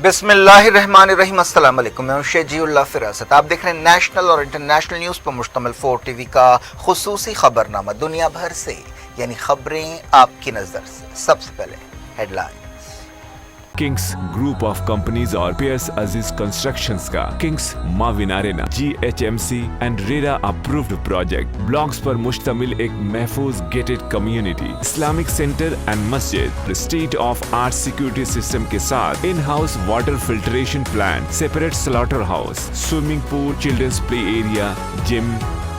बिस्मिल्लाहिर्रहमानिर्रहीम। अस्सलाम वालेकुम। मैं शेजीउल्लाह फिरासत। आप देख रहे हैं नेशनल और इंटरनेशनल न्यूज़ पर मुश्तमिल 4 टीवी का खुसूसी खबरनामा। दुनिया भर से यानी खबरें आपकी नज़र से। सबसे पहले headline. Kings group of companies और पियर्स अजीज कंस्ट्रक्शंस का Kings Mavin arena GHMC and RERA approved project blocks पर मुश्तमिल एक महफूज gated community, Islamic centre and मस्जिद, state of art security system के साथ in house water filtration plant, separate slaughter house, swimming pool, children's play area, gym,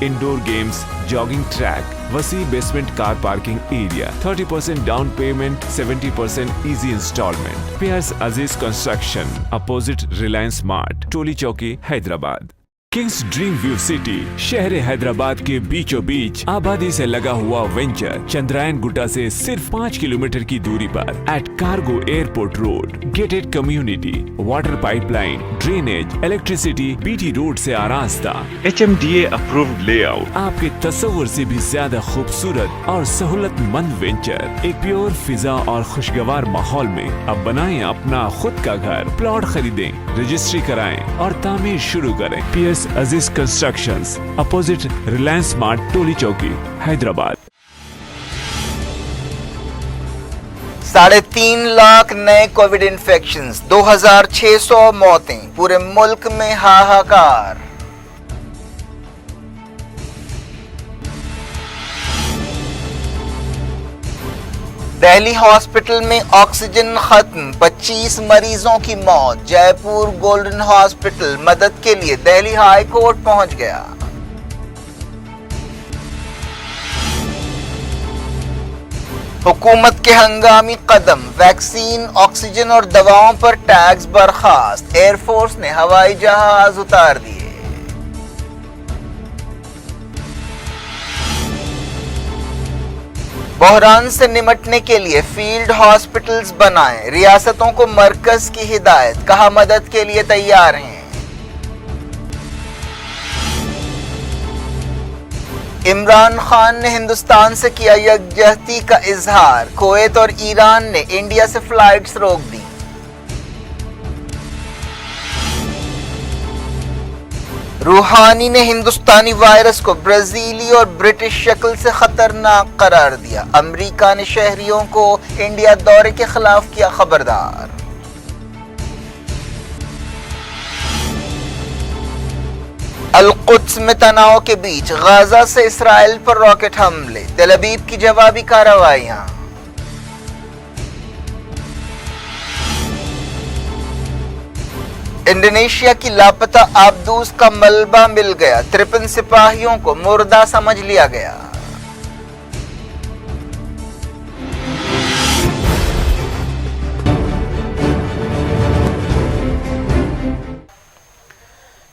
indoor games, jogging track, वसी basement car parking area, 30% down payment, 70% easy instalment. Piers अजीज construction, opposite Reliance mart, टोली चौकी, Hyderabad. Kings dream view city शहर हैदराबाद के बीचों बीच आबादी से लगा हुआ venture Chandrayaan Gutta से सिर्फ 5 किलोमीटर की दूरी पर at cargo airport road, gated community, water pipeline, drainage, electricity, BT road से आरास्ता, HMDA अप्रूव्ड लेआउट, आपके तस्वुर से भी ज्यादा खूबसूरत और सहूलतमंद वेंचर एक प्योर फिजा और खुशगवार माहौल में। अब बनाएं अपना खुद का घर, प्लॉट खरीदें, रजिस्ट्री कराएं और तामीर शुरू करें। Piers Aziz constructions, opposite Reliance mart, टोली चौकी, हैदराबाद। 3.5 लाख नए कोविड इन्फेक्शंस, 2600 मौतें, पूरे मुल्क में हाहाकार। दिल्ली हॉस्पिटल में ऑक्सीजन खत्म, 25 मरीजों की मौत। जयपुर गोल्डन हॉस्पिटल मदद के लिए दिल्ली हाई कोर्ट पहुंच गया। हुकूमत के हंगामी कदम, वैक्सीन, ऑक्सीजन और दवाओं पर टैक्स बर्खास्त। एयरफोर्स ने हवाई जहाज उतार दिए। बहरान से निपटने के लिए फील्ड हॉस्पिटल्स बनाएं, रियासतों को मरकज की हिदायत, कहा मदद के लिए तैयार हैं। इमरान खान ने हिंदुस्तान से किया यकजहती का इजहार, कुवैत और ईरान ने इंडिया से फ्लाइट्स रोक दी। रूहानी ने हिंदुस्तानी वायरस को ब्राजीली और ब्रिटिश शक्ल से खतरनाक करार दिया। अमेरिका ने शहरियों को इंडिया दौरे के खिलाफ किया खबरदार। अल-कुद्स में तनाव के बीच गाजा से इसराइल पर रॉकेट हमले, तेल अवीव की जवाबी कार्रवाइयां। इंडोनेशिया की लापता आबदूस का मलबा मिल गया, 53 सिपाहियों को मुर्दा समझ लिया गया।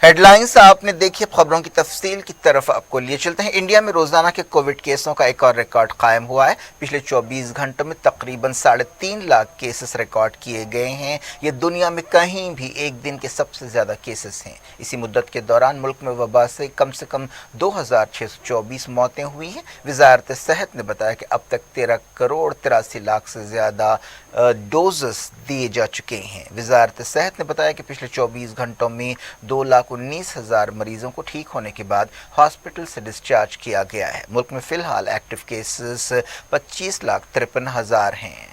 हेडलाइंस आपने देखी। खबरों की तफसील की तरफ आपको लिए चलते हैं। इंडिया में रोजाना के कोविड केसों का एक और रिकॉर्ड कायम हुआ है। पिछले 24 घंटों में तकरीबन 3.5 लाख केसेस रिकॉर्ड किए गए हैं। ये दुनिया में कहीं भी एक दिन के सबसे ज्यादा केसेस हैं। इसी मुद्दत के दौरान मुल्क में वबा से कम 2624 मौतें हुई हैं। वजारत सेहत ने बताया कि अब तक 13 करोड़ 83 लाख से ज्यादा डोजेस दिए जा चुके हैं। वजारत सेहत ने बताया कि पिछले 24 घंटों में 2,19,000 मरीजों को ठीक होने के बाद हॉस्पिटल से डिस्चार्ज किया गया है। मुल्क में फिलहाल एक्टिव केसेस 25,53,000 हैं।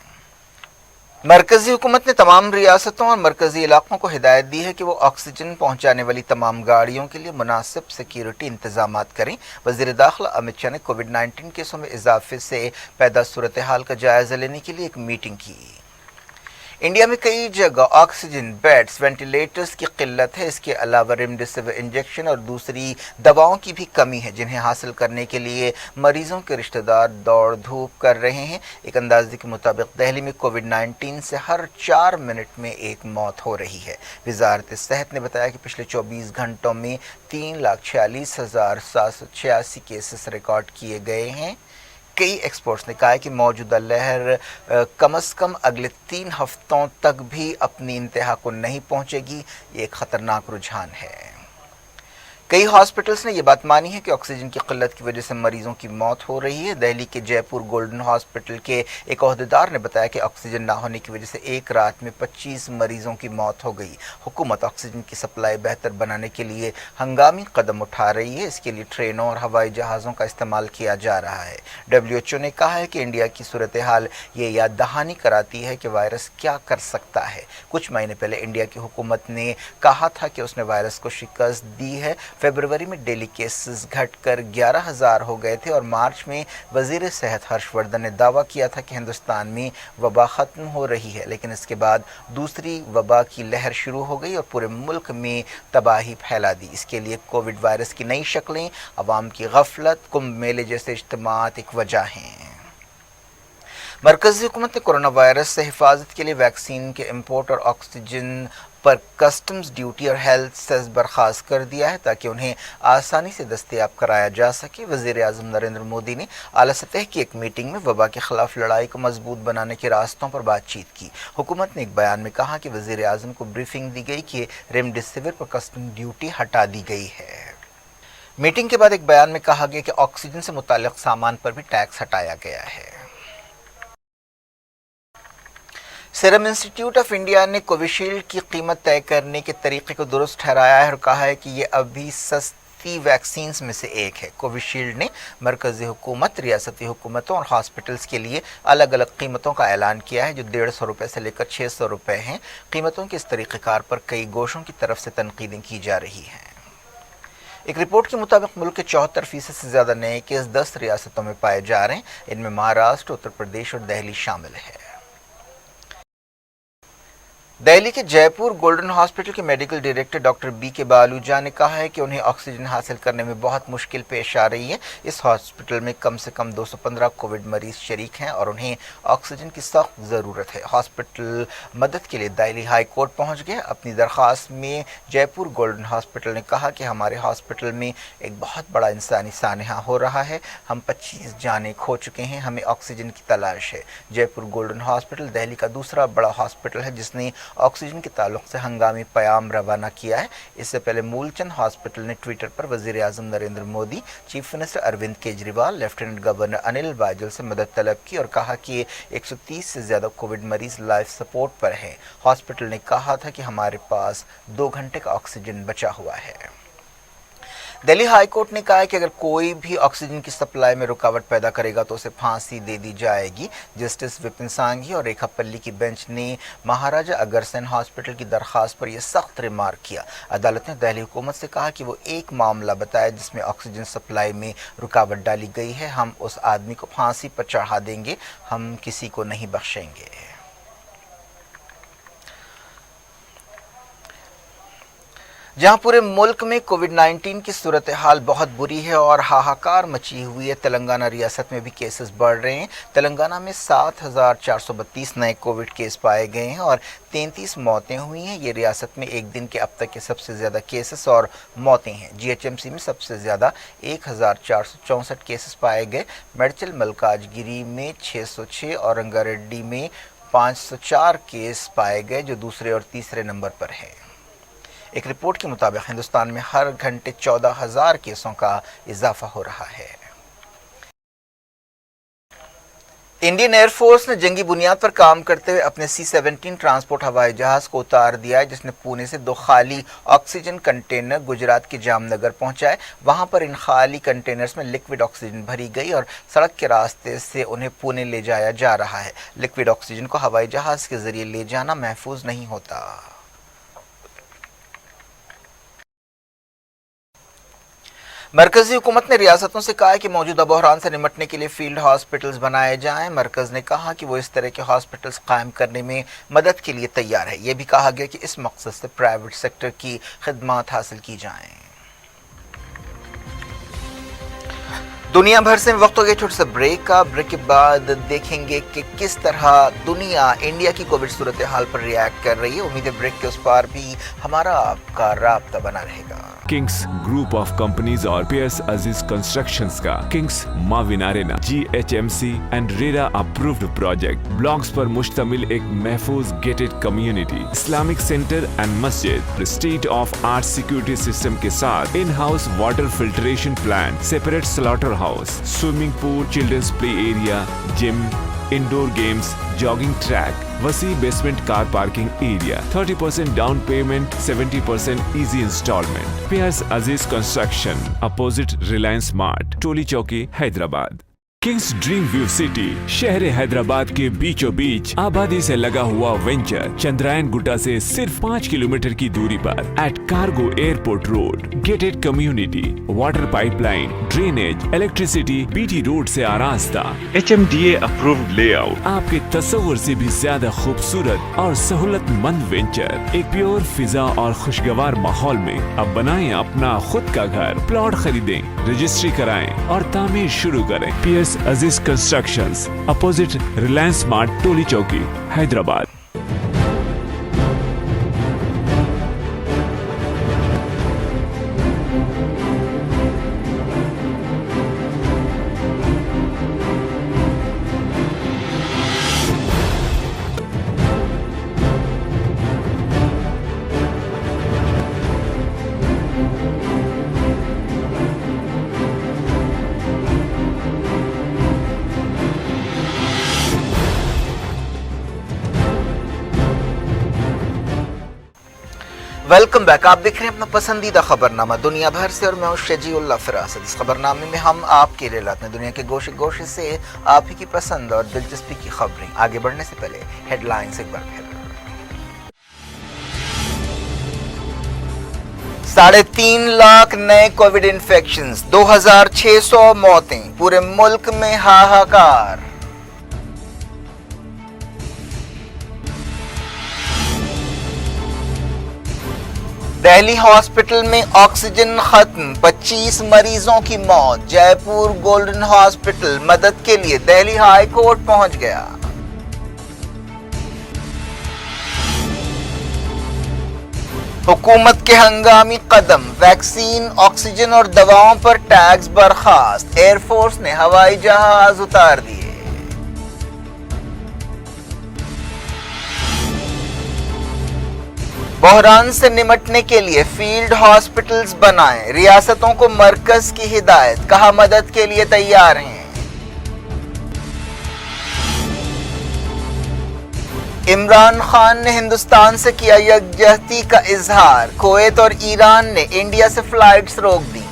मरकजी हुकूमत ने तमाम रियासतों और मरकजी इलाकों को हिदायत दी है कि वो ऑक्सीजन पहुंचाने वाली तमाम गाड़ियों के लिए मुनासिब सिक्योरिटी इंतजामात करें। वज़ीर दाखिला अमित शाह ने कोविड-19 केसों में इजाफे से पैदा सूरत हाल का जायजा लेने के लिए एक मीटिंग की। इंडिया में कई जगह ऑक्सीजन बेड्स, वेंटिलेटर्स की किल्लत है। इसके अलावा रेमडेसिविर इंजेक्शन और दूसरी दवाओं की भी कमी है, जिन्हें हासिल करने के लिए मरीजों के रिश्तेदार दौड़ धूप कर रहे हैं। एक अंदाजे के मुताबिक दिल्ली में कोविड-19 से हर 4 मिनट में एक मौत हो रही है। वजारत सेहत ने बताया कि पिछले 24 घंटों में 3,46,786 केसेस रिकॉर्ड किए गए हैं। कई एक्सपर्ट्स ने कहा है कि मौजूदा लहर कम से कम अगले 3 हफ्तों तक भी अपनी इंतहा को नहीं पहुंचेगी। ये एक खतरनाक रुझान है। कई हॉस्पिटल्स ने ये बात मानी है कि ऑक्सीजन की किल्लत की वजह से मरीजों की मौत हो रही है। दिल्ली के जयपुर गोल्डन हॉस्पिटल के एक ओहदेदार ने बताया कि ऑक्सीजन ना होने की वजह से एक रात में 25 मरीजों की मौत हो गई। हुकूमत ऑक्सीजन की सप्लाई बेहतर बनाने के लिए हंगामी कदम उठा रही है। इसके लिए ट्रेनों और हवाई जहाज़ों का इस्तेमाल किया जा रहा है। WHO ने कहा है कि इंडिया की सूरत हाल ये याद दहानी कराती है कि वायरस क्या कर सकता है। कुछ महीने पहले इंडिया की हुकूमत ने कहा था कि उसने वायरस को शिकस्त दी है। फरवरी में डेली केसेस घटकर 11,000 हो गए थे और मार्च में वजीर सेहत हर्षवर्धन ने दावा किया था कि हिंदुस्तान में वबा ख़त्म हो रही है, लेकिन इसके बाद दूसरी वबा की लहर शुरू हो गई और पूरे मुल्क में तबाही फैला दी। इसके लिए कोविड वायरस की नई शक्लें, अवाम की गफलत, कुंभ मेले जैसे इज्तिमात एक वजह हैं। मरकज़ी हुकूमत ने कोरोना वायरस से हिफाजत के लिए वैक्सीन के इम्पोर्ट और ऑक्सीजन पर कस्टम्स ड्यूटी और हेल्थ सेस बर्खास्त कर दिया है ताकि उन्हें आसानी से दस्तयाब कराया जा सके। वज़ीर आज़म नरेंद्र मोदी ने आला सतह की एक मीटिंग में वबा के खिलाफ लड़ाई को मजबूत बनाने के रास्तों पर बातचीत की। हुकूमत ने एक बयान में कहा कि वज़ीर आज़म को ब्रीफिंग दी गई कि रेमडेसिविर पर कस्टम ड्यूटी हटा दी गई है। मीटिंग के बाद एक बयान में कहा गया कि ऑक्सीजन से मुताल्लिक़ सामान पर भी टैक्स हटाया गया है। सीरम इंस्टीट्यूट ऑफ इंडिया ने कोविशील्ड की कीमत तय करने के तरीके को दुरुस्त ठहराया है और कहा है कि ये अभी सस्ती वैक्सीन्स में से एक है। कोविशील्ड ने मरकज़ी हुकूमत, रियासती हुकूमतों और हॉस्पिटल्स के लिए अलग अलग कीमतों का ऐलान किया है जो 150 रुपये से लेकर 600 रुपये हैं। कीमतों के इस तरीक़ेकार पर कई गोशों की तरफ से तनकीदें की जा रही हैं। एक रिपोर्ट के मुताबिक मुल्क के 74% से ज़्यादा नए केस 10 रियासतों में पाए जा रहे हैं। इनमें महाराष्ट्र, उत्तर प्रदेश और दिल्ली शामिल है। दिल्ली के जयपुर गोल्डन हॉस्पिटल के medical director doctor BK Baluja ने कहा है कि उन्हें ऑक्सीजन हासिल करने में बहुत मुश्किल पेश आ रही है। इस हॉस्पिटल में कम से कम 215 कोविड मरीज शरीक हैं और उन्हें ऑक्सीजन की सख्त ज़रूरत है। हॉस्पिटल मदद के लिए दिल्ली हाई कोर्ट पहुंच गया। अपनी दरख्वास्त में जयपुर गोल्डन हॉस्पिटल ने कहा कि हमारे हॉस्पिटल में एक बहुत बड़ा इंसानी सानहा हो रहा है। हम 25 जानें खो चुके हैं, हमें ऑक्सीजन की तलाश है। जयपुर गोल्डन हॉस्पिटल दिल्ली का दूसरा बड़ा हॉस्पिटल है जिसने ऑक्सीजन के ताल्लुक से हंगामी पैगाम रवाना किया है। इससे पहले मूलचंद हॉस्पिटल ने ट्विटर पर वज़ीर आज़म Narendra Modi, chief minister Arvind Kejriwal, lieutenant governor Anil Baijal से मदद तलब की और कहा कि 130 से ज़्यादा कोविड मरीज लाइफ सपोर्ट पर हैं। हॉस्पिटल ने कहा था कि हमारे पास 2 घंटे का ऑक्सीजन बचा हुआ है। दिल्ली हाई कोर्ट ने कहा है कि अगर कोई भी ऑक्सीजन की सप्लाई में रुकावट पैदा करेगा तो उसे फांसी दे दी जाएगी। जस्टिस विपिन सांघी और रेखा पल्ली की बेंच ने महाराजा अग्रसेन हॉस्पिटल की दरख्वास्त पर यह सख्त रिमार्क किया। अदालत ने दिल्ली हुकूमत से कहा कि वो एक मामला बताया जिसमें ऑक्सीजन सप्लाई में रुकावट डाली गई है। हम उस आदमी को फांसी पर चढ़ा देंगे, हम किसी को नहीं बख्शेंगे। जहां पूरे मुल्क में कोविड-19 की सूरत हाल बहुत बुरी है और हाहाकार मची हुई है, तेलंगाना रियासत में भी केसेस बढ़ रहे हैं। तेलंगाना में 7,432 नए कोविड केस पाए गए हैं और 33 मौतें हुई हैं। ये रियासत में एक दिन के अब तक के सबसे ज़्यादा केसेस और मौतें हैं। GHMC में सबसे ज़्यादा 1,464 केसेस पाए गए। मेडचल मलकाजगिरी में 606 और रंगारेड्डी में 504 केस पाए गए जो दूसरे और तीसरे नंबर पर है। एक रिपोर्ट के मुताबिक हिंदुस्तान में हर घंटे 14,000 केसों का इजाफा हो रहा है। इंडियन एयरफोर्स ने जंगी बुनियाद पर काम करते हुए अपने C-17 ट्रांसपोर्ट हवाई जहाज को उतार दिया है जिसने पुणे से 2 खाली ऑक्सीजन कंटेनर गुजरात के जामनगर पहुंचाए। वहां पर इन खाली कंटेनर्स में लिक्विड ऑक्सीजन भरी गई और सड़क के रास्ते से उन्हें पुणे ले जाया जा रहा है। लिक्विड ऑक्सीजन को हवाई जहाज के जरिए ले जाना महफूज नहीं होता। मरकज़ी हुकूमत ने रियासतों से कहा है कि मौजूदा बहरान से निपटने के लिए फील्ड हॉस्पिटल्स बनाए जाएं। मरकज़ ने कहा कि वो इस तरह के हॉस्पिटल्स कायम करने में मदद के लिए तैयार है। ये भी कहा गया कि इस मकसद से प्राइवेट सेक्टर की खिदमात हासिल की जाएं। दुनिया भर से वक्त हो गया छोटे से ब्रेक का। ब्रेक के बाद देखेंगे कि किस तरह दुनिया इंडिया की कोविड सूरत हाल पर रिएक्ट कर रही है। उम्मीद है ब्रेक के उस पार भी हमारा आपका राब्ता बना रहेगा। किंग्स ग्रुप ऑफ कंपनीज और PS अजीज कंस्ट्रक्शंस का Kings Mavin arena GHMC and RERA approved project blocks पर मुश्तमिल एक महफूज gated community, Islamic centre and मस्जिद, state of art security system के साथ in house water filtration plant, separate slaughter house, swimming pool, children's play area, gym, indoor games, jogging track, वसी basement car parking area, 30% down payment, 70% easy instalment. PS अजीज construction, opposite Reliance mart, टोली चौकी, Hyderabad. Kings dream view city शहर हैदराबाद के बीचों बीच आबादी से लगा हुआ venture Chandrayaan Gutta से सिर्फ 5 किलोमीटर की दूरी पर at cargo airport road, gated community, water pipeline, drainage, electricity, BT road से आरास्ता, HMDA अप्रूव्ड लेआउट, आपके तस्वर से भी ज्यादा खूबसूरत और सहूलतमंद वेंचर एक प्योर फिजा और खुशगवार माहौल में। अब बनाएं अपना खुद का घर, प्लॉट खरीदें, रजिस्ट्री कराएं और तामीर शुरू करें। PS Aziz constructions, opposite Reliance mart, टोली चौकी, हैदराबाद। Welcome back. आप देख रहे हैं अपना पसंदीदा खबरनामा दुनिया भर से और मैं हूं शजीउल्लाह फिरासत। इस खबरनामे में हम आपके लिए लाते हैं दुनिया के गोशे गोशे से आप ही की पसंद और दिलचस्पी की खबरें। आगे बढ़ने से पहले हेडलाइंस एक बार फिर। 3.5 लाख नए कोविड इन्फेक्शंस, 2600 मौतें, पूरे मुल्क में हाहाकार। दिल्ली हॉस्पिटल में ऑक्सीजन खत्म, 25 मरीजों की मौत। जयपुर गोल्डन हॉस्पिटल मदद के लिए दिल्ली हाई कोर्ट पहुंच गया। हुकूमत के हंगामी कदम, वैक्सीन, ऑक्सीजन और दवाओं पर टैक्स बर्खास्त। एयरफोर्स ने हवाई जहाज उतार दिए। बहरान से निमटने के लिए फील्ड हॉस्पिटल्स बनाएं, रियासतों को मरकज की हिदायत, कहा मदद के लिए तैयार हैं। इमरान खान ने हिंदुस्तान से किया यकजहती का इजहार, कुवैत और ईरान ने इंडिया से फ्लाइट्स रोक दी।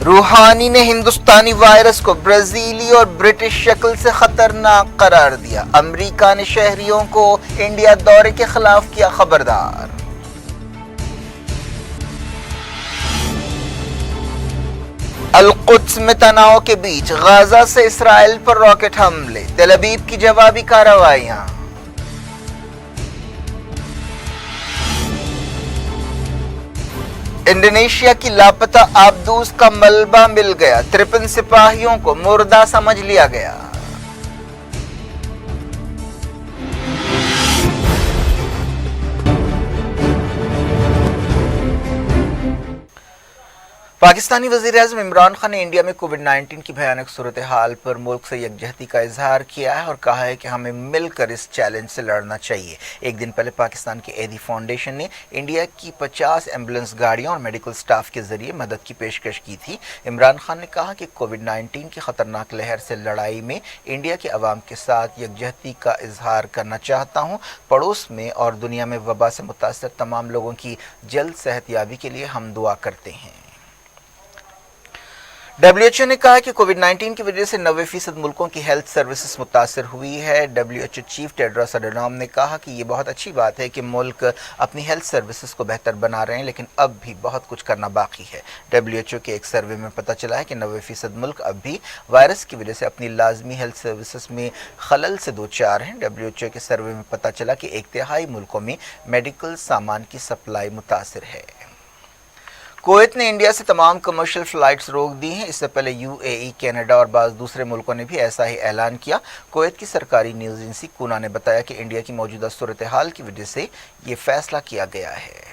रूहानी ने हिंदुस्तानी वायरस को ब्राजीली और ब्रिटिश शक्ल से खतरनाक करार दिया। अमेरिका ने शहरियों को इंडिया दौरे के खिलाफ किया खबरदार। अल-कुद्स में तनाव के बीच गाजा से इसराइल पर रॉकेट हमले, तेल अवीव की जवाबी कार्रवाइयां। इंडोनेशिया की लापता आबदूस का मलबा मिल गया, 53 सिपाहियों को मुर्दा समझ लिया गया। पाकिस्तानी वज़ीर-ए-आज़म इमरान खान ने इंडिया में कोविड-19 की भयानक सूरत हाल पर मुल्क से यकजहती का इजहार किया है और कहा है कि हमें मिलकर इस चैलेंज से लड़ना चाहिए। एक दिन पहले पाकिस्तान की एदी फाउंडेशन ने इंडिया की 50 एम्बुलेंस गाड़ियों और मेडिकल स्टाफ के जरिए मदद की पेशकश की थी। इमरान खान ने कहा कि कोविड-19 की खतरनाक लहर से लड़ाई में इंडिया के अवाम के साथ यकजहती का इजहार करना चाहता हूँ। पड़ोस में और दुनिया में वबा से मुतासर तमाम लोगों की जल्द सेहतयाबी के लिए हम दुआ करते हैं। WHO ने कहा कि कोविड-19 की वजह से 90% मुल्कों की हेल्थ सर्विसेज मुतासर हुई है। WHO चीफ टेड्रोस अडनॉम ने कहा कि ये बहुत अच्छी बात है कि मुल्क अपनी हेल्थ सर्विसेज को बेहतर बना रहे हैं, लेकिन अब भी बहुत कुछ करना बाकी है। WHO के एक सर्वे में पता चला है कि 90% मुल्क अब भी वायरस की वजह से अपनी लाजमी हेल्थ सर्विसेज में खलल से दो चार हैं। WHO के सर्वे में पता चला कि 1/3 मुल्कों में मेडिकल सामान की सप्लाई मुतासर है। कोवैत ने इंडिया से तमाम कमर्शियल फ्लाइट्स रोक दी हैं। इससे पहले यूएई, कनाडा और बाज़ दूसरे मुल्कों ने भी ऐसा ही ऐलान किया। कोवैत की सरकारी न्यूज़ एजेंसी कूना ने बताया कि इंडिया की मौजूदा सूरत हाल की वजह से ये फैसला किया गया है।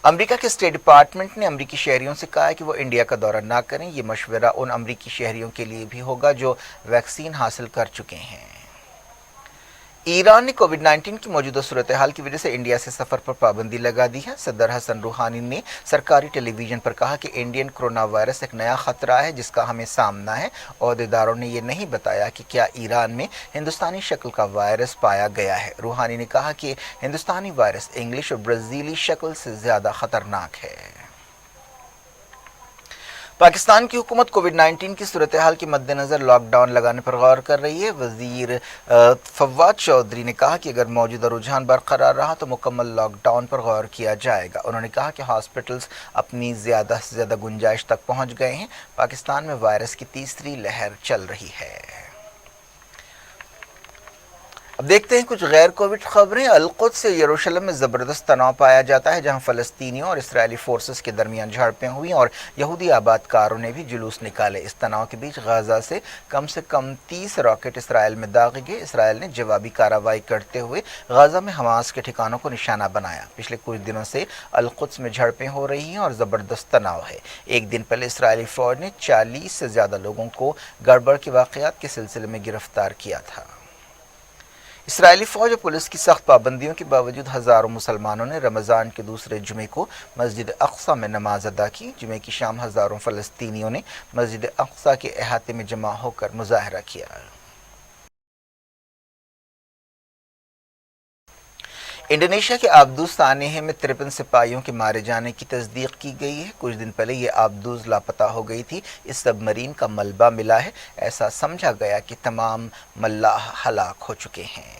अमेरिका के स्टेट डिपार्टमेंट ने अमेरिकी शहरियों से कहा है कि वो इंडिया का दौरा ना करें। ये मशवरा उन अमेरिकी शहरियों के लिए भी होगा जो वैक्सीन हासिल कर चुके हैं। ईरान ने कोविड-19 की मौजूदा सूरत हाल की वजह से इंडिया से सफ़र पर पाबंदी लगा दी है। सदर हसन रूहानी ने सरकारी टेलीविज़न पर कहा कि इंडियन कोरोना वायरस एक नया ख़तरा है जिसका हमें सामना है। अहदेदारों ने ये नहीं बताया कि क्या ईरान में हिंदुस्तानी शक्ल का वायरस पाया गया है। रूहानी ने कहा कि हिंदुस्तानी वायरस इंग्लिश और ब्राज़ीली शक्ल से ज़्यादा ख़तरनाक है। पाकिस्तान की हुकूमत कोविड-19 की सूरत हाल के मद्देनज़र लॉकडाउन लगाने पर गौर कर रही है। वज़ीर फवाद चौधरी ने कहा कि अगर मौजूदा रुझान बरकरार रहा तो मुकम्मल लॉकडाउन पर गौर किया जाएगा। उन्होंने कहा कि हॉस्पिटल्स अपनी ज़्यादा से ज़्यादा गुंजाइश तक पहुँच गए हैं। पाकिस्तान में वायरस की तीसरी लहर चल रही है। अब देखते हैं कुछ गैर कोविड खबरें। अल-कुद्स से यरूशलेम में ज़बरदस्त तनाव पाया जाता है, जहां फ़लस्तीनियों और इसराइली फोर्सेस के दरमियान झड़पें हुई और यहूदी आबादकारों ने भी जुलूस निकाले। इस तनाव के बीच गाज़ा से कम 30 रॉकेट इसराइल में दागे गए। इसराइल ने जवाबी कार्रवाई करते हुए गाज़ा में हमास के ठिकानों को निशाना बनाया। पिछले कुछ दिनों से अल-कुद्स में झड़पें हो रही हैं और ज़बरदस्त तनाव है। एक दिन पहले इसराइली फ़ौज ने 40 से ज़्यादा लोगों को गड़बड़ के वाक़यात के सिलसिले में गिरफ्तार किया था। इसराइली फ़ौज और पुलिस की सख्त पाबंदियों के बावजूद हज़ारों मुसलमानों ने रमज़ान के दूसरे जुमे को मस्जिद अक़सा में नमाज अदा की। जुमे की शाम हज़ारों फ़लस्तीनियों ने मस्जिद अक़सा के अहाते में जमा होकर मुज़ाहरा किया। इंडोनेशिया के आब्दूज़ सानेह में 53 सिपाहियों के मारे जाने की तस्दीक की गई है। कुछ दिन पहले ये आब्दूज़ लापता हो गई थी। इस सबमरीन का मलबा मिला है। ऐसा समझा गया कि तमाम मल्लाह हलाक हो चुके हैं।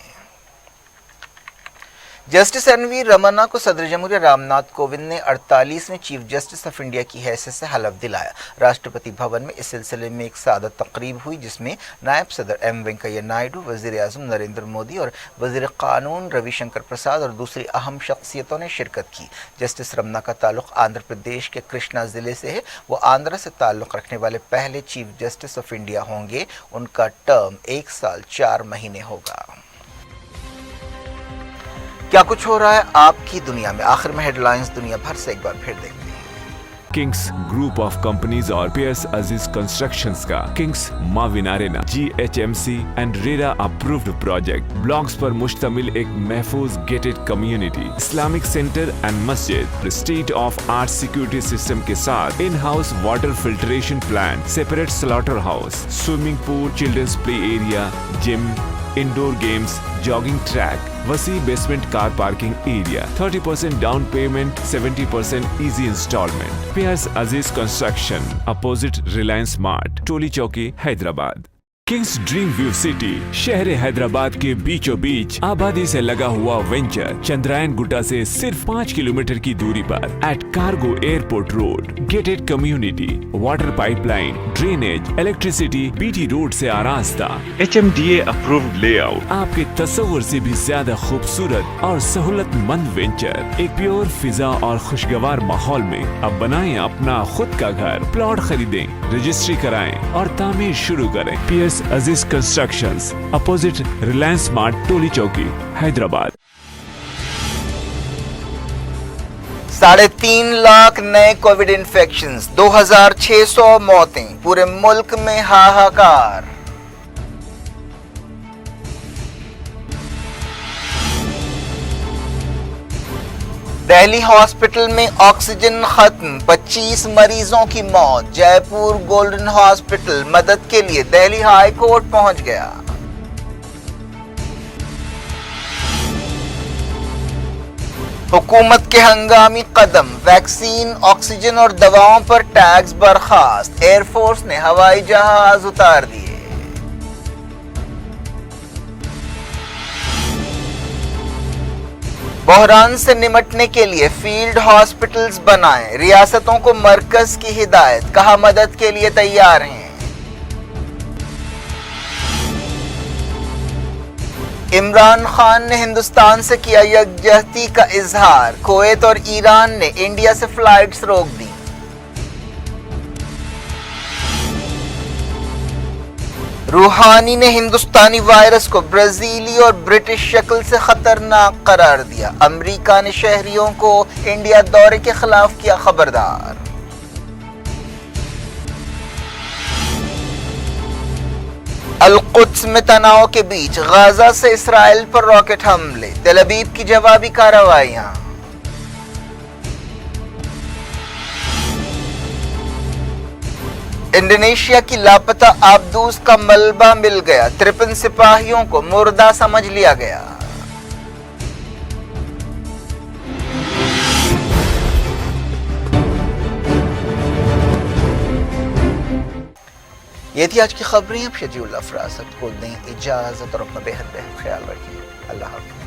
Justice NV. रमन्ना को सदर जमहूरिया रामनाथ कोविंद ने 48वें चीफ जस्टिस ऑफ इंडिया की हैसियत से हलफ दिलाया। राष्ट्रपति भवन में इस सिलसिले में एक सादा तकरीब हुई जिसमें नायब सदर एम वेंकैया नायडू, वज़ीर आज़म नरेंद्र मोदी और वज़ीर क़ानून रविशंकर प्रसाद और दूसरी अहम शख्सियतों ने शिरकत की। जस्टिस रमन्ना का ताल्लुक़ आंध्र प्रदेश के कृष्णा ज़िले से है। वो आंध्र से ताल्लुक़ रखने वाले पहले चीफ जस्टिस ऑफ इंडिया होंगे। उनका टर्म 1 साल 4 महीने होगा। क्या कुछ हो रहा है आपकी दुनिया में, आखिर में हेडलाइंस दुनिया भर से एक बार फिर देखते हैं। किंग्स ग्रुप ऑफ कंपनीज और PS अजीज कंस्ट्रक्शंस का Kings Mavin arena GHMC and RERA approved project blocks पर मुश्तमिल एक महफूज gated community, Islamic centre and मस्जिद, state of art security system के साथ in house water filtration plant, separate slaughter house, swimming pool, children's play area, gym, indoor games, jogging track, वसी basement car parking area, 30% down payment, 70% easy instalment. PS अजीज construction, opposite Reliance mart, टोली चौकी, Hyderabad. Kings dream view city शहर हैदराबाद के बीचों बीच आबादी से लगा हुआ venture Chandrayaan Gutta से सिर्फ 5 किलोमीटर की दूरी पर at cargo airport road, gated community, water pipeline, drainage, electricity, BT road से आरास्ता, HMDA अप्रूव्ड लेआउट, आपके तस्वर से भी ज्यादा खूबसूरत और सहूलतमंद वेंचर एक प्योर फिजा और खुशगवार माहौल में। अब बनाएं अपना खुद का घर, प्लॉट खरीदें, रजिस्ट्री कराएं और तामीर शुरू करें। PS Aziz constructions, opposite Reliance mart, टोली चौकी, हैदराबाद। 3.5 लाख नए कोविड इन्फेक्शंस, 2600 मौतें, पूरे मुल्क में हाहाकार। दिल्ली हॉस्पिटल में ऑक्सीजन खत्म, 25 मरीजों की मौत। जयपुर गोल्डन हॉस्पिटल मदद के लिए दिल्ली हाई कोर्ट पहुंच गया। हुकूमत के हंगामी कदम, वैक्सीन, ऑक्सीजन और दवाओं पर टैक्स बर्खास्त। एयरफोर्स ने हवाई जहाज उतार दिए। बहरान से निमटने के लिए फील्ड हॉस्पिटल्स बनाएं, रियासतों को मरकज की हिदायत, कहा मदद के लिए तैयार हैं। عمران خان نے ہندوستان سے کیا یکجہتی کا اظہار، کویت اور ایران نے انڈیا سے فلائٹس روک دی۔ روحانی نے ہندوستانی وائرس کو برازیلی اور برٹش شکل سے خطرناک قرار دیا، امریکہ نے شہریوں کو انڈیا دورے کے خلاف کیا خبردار۔ القدس میں تناؤ کے بیچ غزہ سے اسرائیل پر راکٹ حملے، تل ابیب کی جوابی کارروائیاں۔ انڈونیشیا کی لاپتہ آبدوز کا ملبہ مل گیا، 53 سپاہیوں کو مردہ سمجھ لیا گیا۔ یہ تھی آج کی خبریں۔ اب شجیع اللہ فراست کو دیں اجازت اور اپنا بہت خیال رکھیے۔ اللہ حافظ۔